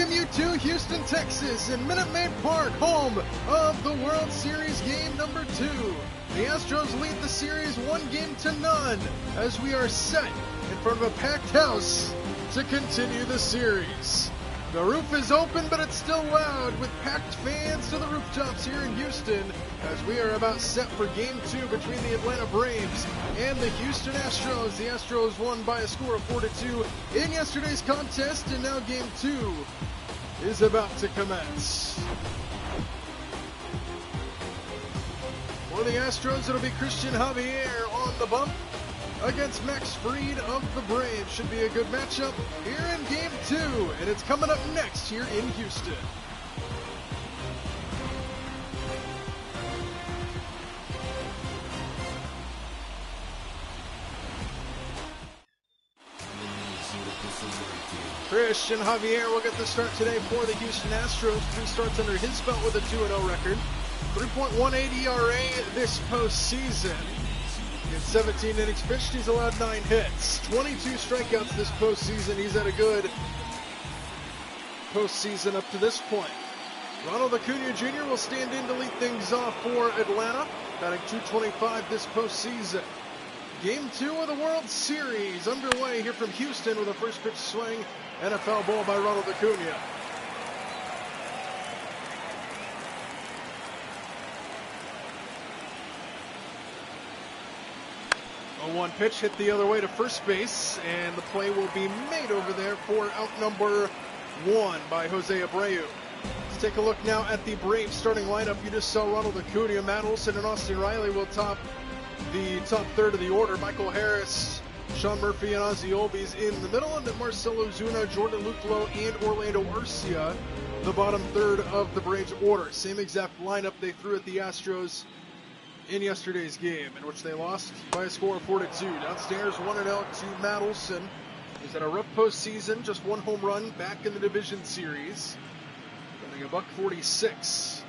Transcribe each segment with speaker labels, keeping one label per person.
Speaker 1: welcome you to Houston, Texas, in Minute Maid Park, home of the World Series game number 2. The Astros lead the series 1-0 as we are set in front of a packed house to continue the series. The roof is open, but it's still loud with packed fans to the rooftops here in Houston as we are about set for Game 2 between the Atlanta Braves and the Houston Astros. The Astros won by a score of 4-2 in yesterday's contest, and now Game 2 is about to commence. For the Astros, it'll be Christian Javier on the bump against Max Fried of the Braves. Should be a good matchup here in Game 2, and it's coming up next here in Houston. Christian Javier will get the start today for the Houston Astros. 3 starts under his belt with a 2-0 record. 3.18 ERA this postseason. In 17 innings pitched, he's allowed 9 hits. 22 strikeouts this postseason. He's had a good postseason up to this point. Ronald Acuna Jr. will stand in to lead things off for Atlanta, batting .225 this postseason. Game 2 of the World Series underway here from Houston with a first pitch swing and a foul ball by Ronald Acuna. A 1 pitch hit the other way to first base, and the play will be made over there for out number 1 by Jose Abreu. Let's take a look now at the Braves starting lineup. You just saw Ronald Acuna. Matt Olson and Austin Riley will top the top third of the order. Michael Harris, Sean Murphy, and Ozzie Albies in the middle, and then Marcelo Zuna, Jordan Luclo, and Orlando Arcia, the bottom third of the Braves order. Same exact lineup they threw at the Astros in yesterday's game, in which they lost by a score of 4-2. Downstairs, 1-0 to Matt Olson. He's had a rough postseason, just 1 home run back in the division series. Getting a $146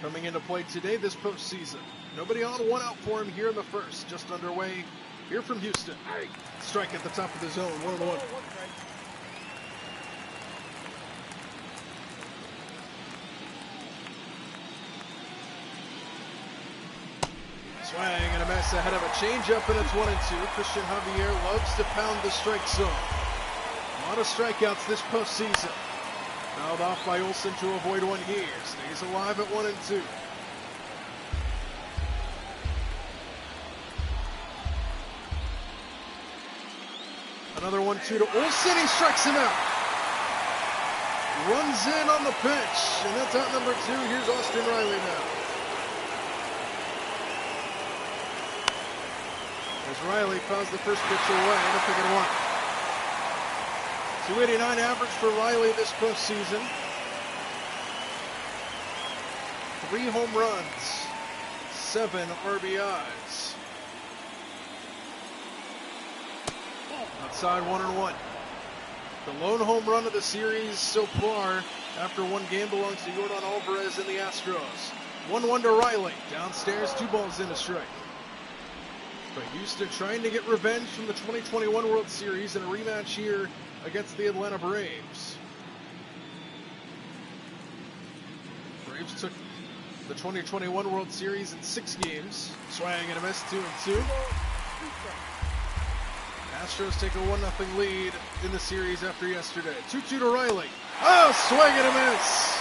Speaker 1: coming into play today this postseason. Nobody on, 1 out for him here in the first. Just underway here from Houston. Strike at the top of the zone, 1-1. Swing and a miss ahead of a changeup, and it's 1-2. Christian Javier loves to pound the strike zone. A lot of strikeouts this postseason. Fouled off by Olson to avoid one here. Stays alive at 1-2. Another 1-2 to Olson. He strikes him out. Runs in on the pitch, and that's out number 2. Here's Austin Riley now. As Riley fouls the first pitch away, nothing in 1. 289 average for Riley this postseason. 3 home runs, 7 RBIs. Outside 1-1. The lone home run of the series so far after 1 game belongs to Yordan Alvarez and the Astros. 1-1 to Riley. Downstairs, 2 balls in a strike. But Houston trying to get revenge from the 2021 World Series in a rematch here against the Atlanta Braves. Braves took the 2021 World Series in 6 games. Swing and a miss, 2-2. Astros take a 1-0 lead in the series after yesterday. 2-2 to Riley. Oh, swing and a miss.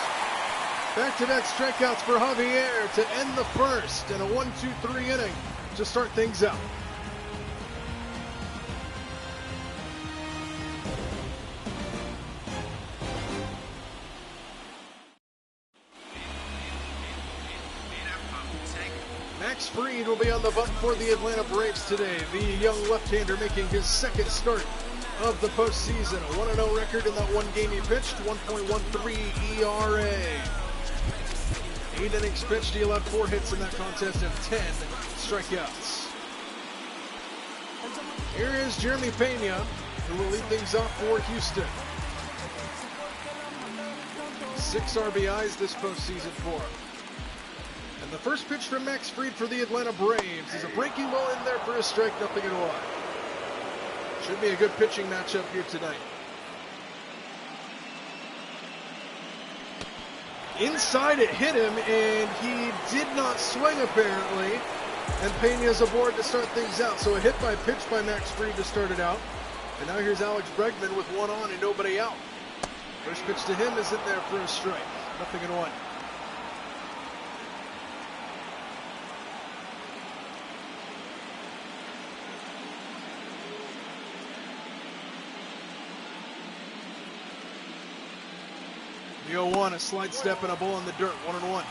Speaker 1: Back-to-back strikeouts for Javier to end the first in a 1-2-3 inning to start things out. Max Fried will be on the bump for the Atlanta Braves today. The young left-hander making his 2nd start of the postseason. A 1-0 record in that 1 game he pitched, 1.13 ERA. 8 innings pitched, he allowed 4 hits in that contest and 10 strikeouts. Here is Jeremy Pena, who will lead things off for Houston. 6 RBIs this postseason for him. And the first pitch from Max Fried for the Atlanta Braves is a breaking ball in there for a strike, 0-1. Should be a good pitching matchup here tonight. Inside it hit him, and he did not swing apparently. And Pena's aboard to start things out. So a hit by pitch by Max Fried to start it out. And now here's Alex Bregman with one on and nobody out. First pitch to him is in there for a strike. 0-1. The 0-1, a slide step and a ball in the dirt. 1-1.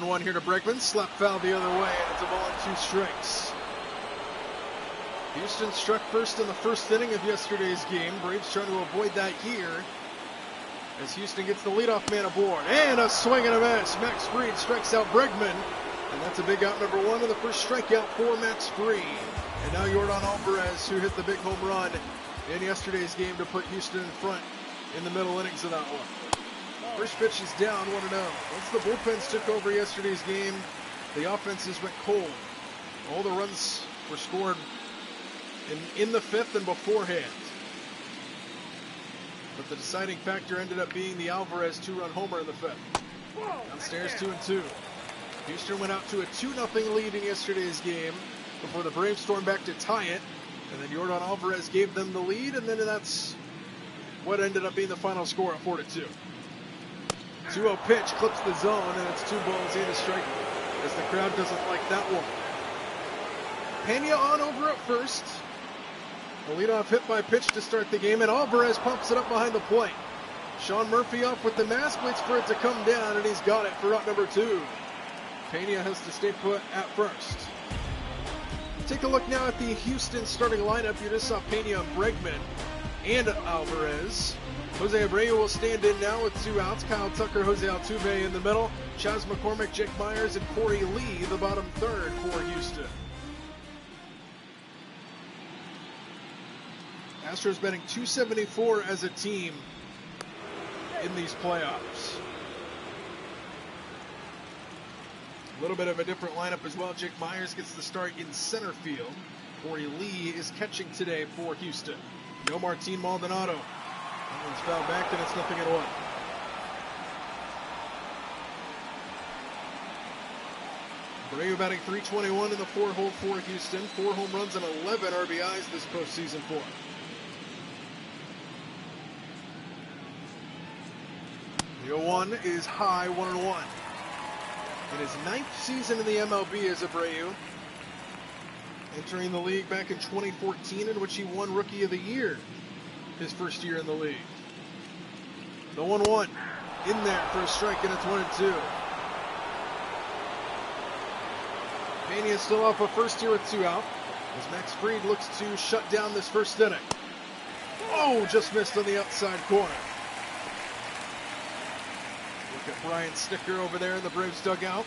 Speaker 1: One here to Bregman, slap foul the other way, and it's a ball and 2 strikes. Houston struck first in the first inning of yesterday's game. Braves trying to avoid that here as Houston gets the leadoff man aboard. And a swing and a miss. Max Fried strikes out Bregman, and that's a big out number 1 and the first strikeout for Max Fried. And now Yordan Alvarez, who hit the big home run in yesterday's game to put Houston in front in the middle innings of that one. First pitch is down, 1-0. Once the bullpens took over yesterday's game, the offenses went cold. All the runs were scored in the 5th and beforehand. But the deciding factor ended up being the Alvarez 2-run homer in the 5th. Downstairs 2-2. Houston went out to a 2-0 lead in yesterday's game before the Braves stormed back to tie it. And then Yordan Alvarez gave them the lead, and then that's what ended up being the final score at 4-2. 2-0 pitch, clips the zone, and it's 2 balls and a strike as the crowd doesn't like that one. Pena on over at first. The leadoff hit by pitch to start the game, and Alvarez pumps it up behind the plate. Sean Murphy off with the mask, waits for it to come down, and he's got it for out number 2. Pena has to stay put at first. Take a look now at the Houston starting lineup. You just saw Pena and Bregman and Alvarez. Jose Abreu will stand in now with 2 outs. Kyle Tucker, Jose Altuve in the middle. Chas McCormick, Jake Myers, and Corey Lee, the bottom third for Houston. Astros betting .274 as a team in these playoffs. A little bit of a different lineup as well. Jake Myers gets the start in center field. Corey Lee is catching today for Houston. No Martin Maldonado. That one's fouled back, and it's 0-1. Abreu batting .321 in the 4-hole for Houston. 4 home runs and 11 RBIs this postseason for him. The 0-1 is high, 1-1. In his 9th season in the MLB is Abreu, entering the league back in 2014, in which he won Rookie of the Year his first year in the league. The 1-1 in there for a strike, and it's 1-2. Pena is still off of first here with 2 out as Max Fried looks to shut down this first inning. Oh, just missed on the outside corner. Look at Brian Sticker over there in the Braves dugout.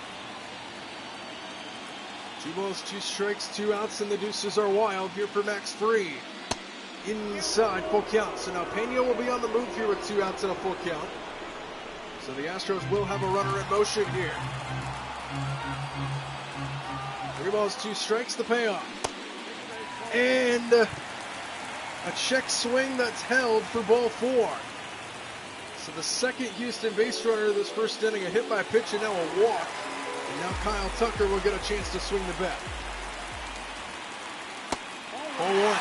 Speaker 1: 2 balls, 2 strikes, 2 outs, and the deuces are wild here for Max Fried. Inside, full count. So now Pena will be on the move here with 2 outs and a full count. So the Astros will have a runner in motion here. 3 balls, 2 strikes, the payoff. And a check swing that's held for ball 4. So the second Houston base runner of this first inning, a hit by pitch and now a walk. And now Kyle Tucker will get a chance to swing the bat. 0-1.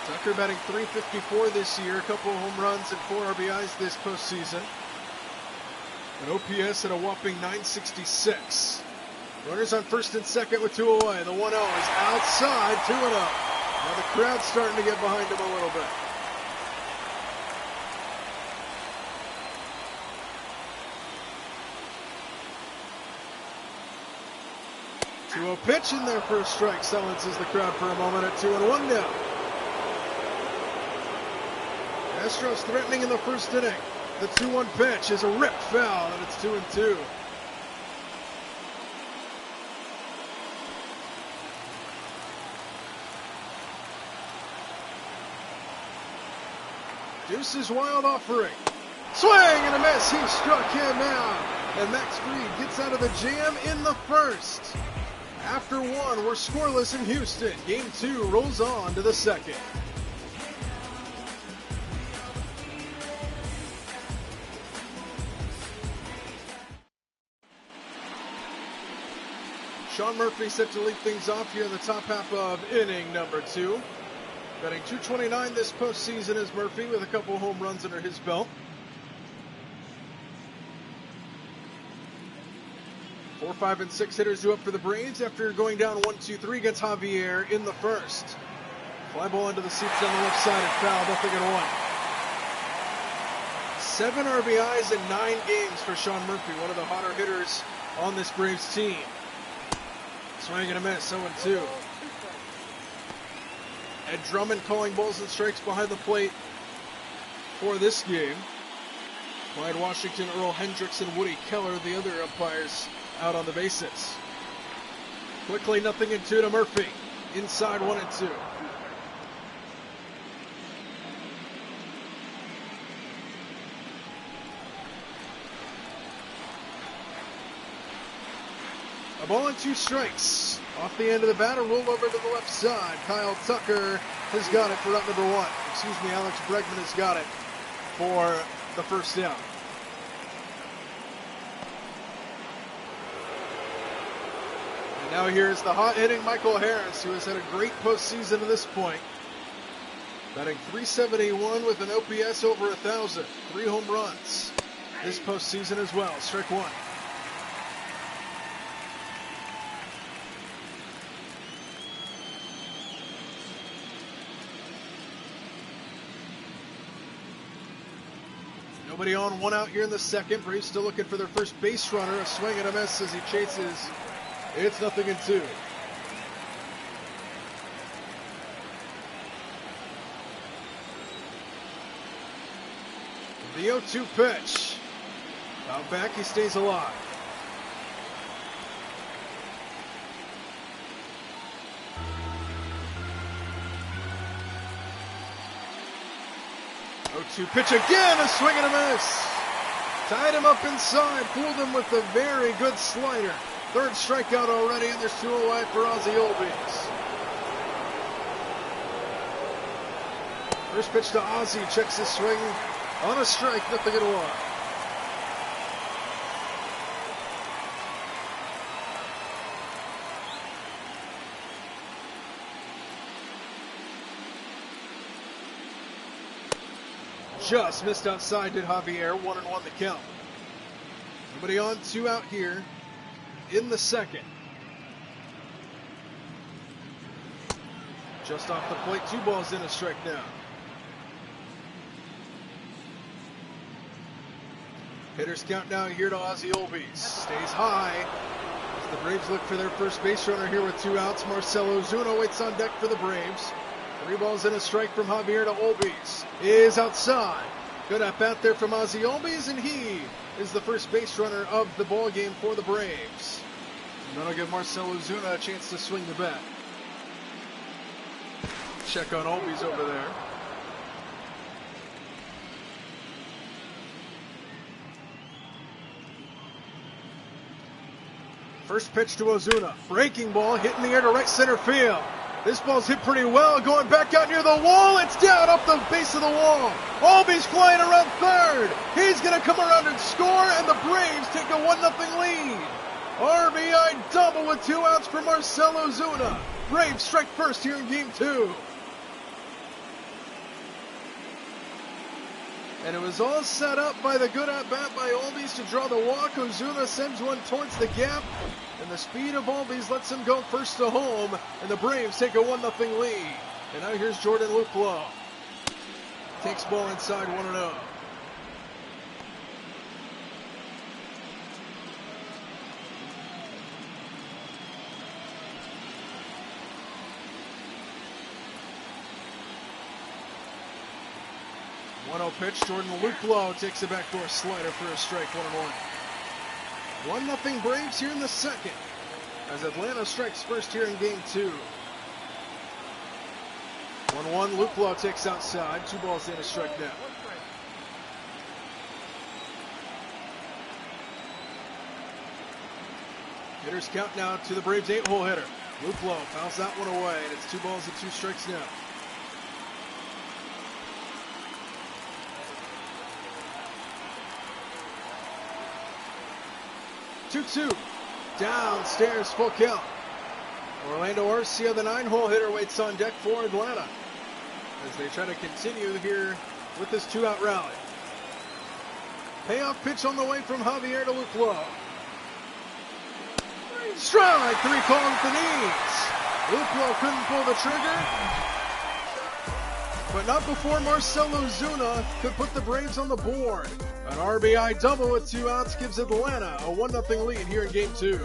Speaker 1: Tucker batting .354 this year, a couple of home runs and 4 RBIs this postseason. An OPS at a whopping .966. Runners on first and second with 2 away. The 1-0 is outside, 2-0. Now the crowd's starting to get behind him a little bit. Two-0 pitch in there for a strike. Silences the crowd for a moment at 2-1 now. Astros threatening in the first inning. The 2-1 pitch is a ripped foul, and it's 2-2. Deuce's wild offering. Swing and a miss. He struck him out. and Max Fried gets out of the jam in the first. After one, we're scoreless in Houston. Game 2 rolls on to the second. Sean Murphy set to lead things off here in the top half of inning number 2. Batting .229 this postseason is Murphy with a couple home runs under his belt. 4, 5, and 6 hitters due up for the Braves after going down 1-2-3 against Javier in the first. Fly ball into the seats on the left side and foul, nothing at 1. 7 RBIs in 9 games for Sean Murphy, one of the hotter hitters on this Braves team. Swing and a miss, 0-2. Ed Drummond calling balls and strikes behind the plate for this game. Clyde Washington, Earl Hendricks, and Woody Keller, the other umpires, out on the bases. Quickly, 0-2 to Murphy. Inside 1-2. A ball and 2 strikes. Off the end of the bat, a roll over to the left side. Kyle Tucker has got it for out number 1. Excuse me, Alex Bregman has got it for the first down. And now here's the hot-hitting Michael Harris, who has had a great postseason to this point. Batting .371 with an OPS over 1,000. 3 home runs this postseason as well. Strike 1. Nobody on, 1 out here in the second. Braves still looking for their first base runner. A swing and a miss as he chases. It's 0-2. The 0-2 pitch. Out back, he stays alive. Pitch again, a swing and a miss. Tied him up inside, fooled him with a very good slider. 3rd strikeout already, and there's 2 away for Ozzie Olbies. First pitch to Ozzie, checks his swing on a strike, 0-1. Just missed outside, did Javier. 1-1 the count. Nobody on, 2 out here in the second. Just off the plate, 2 balls in, a strike now. Hitters count down here to Ozzie Olbies. Stays high as the Braves look for their first base runner here with 2 outs. Marcell Ozuna waits on deck for the Braves. 3 balls and a strike from Javier to Olbies. Is outside. Good at bat there from Ozzie Olbies, and he is the first base runner of the ball game for the Braves. And that'll give Marcell Ozuna a chance to swing the bat. Check on Olbies over there. First pitch to Ozuna. Breaking ball, hitting the air to right center field. This ball's hit pretty well, going back out near the wall. It's down up the base of the wall. Olbies flying around 3rd. He's going to come around and score, and the Braves take a 1-0 lead. RBI double with 2 outs for Marcell Ozuna. Braves strike first here in Game 2. And it was all set up by the good at-bat by Olbies to draw the walk. Ozuna sends one towards the gap, and the speed of Olbies lets him go first to home, and the Braves take a 1-0 lead. And now here's Jordan Luplow. Takes ball inside 1-0. Pitch, Jordan Luplow takes a backdoor slider for a strike, 1-1. 1-0 Braves here in the second, as Atlanta strikes first here in Game 2. 1-1, Luplow takes outside, 2 balls in, a strike now. Hitters count now to the Braves' 8-hole hitter. Luke Lowe fouls that one away, and it's 2 balls and 2 strikes now. Two. Downstairs, full count. Orlando Arcia, the 9-hole hitter, waits on deck for Atlanta as they try to continue here with this 2-out rally. Payoff pitch on the way from Javier to Luke Lowe. Strike 3 called with the knees. Luke Lowe couldn't pull the trigger, but not before Marcelo Zuna could put the Braves on the board. An RBI double with 2 outs gives Atlanta a 1-0 lead here in Game 2.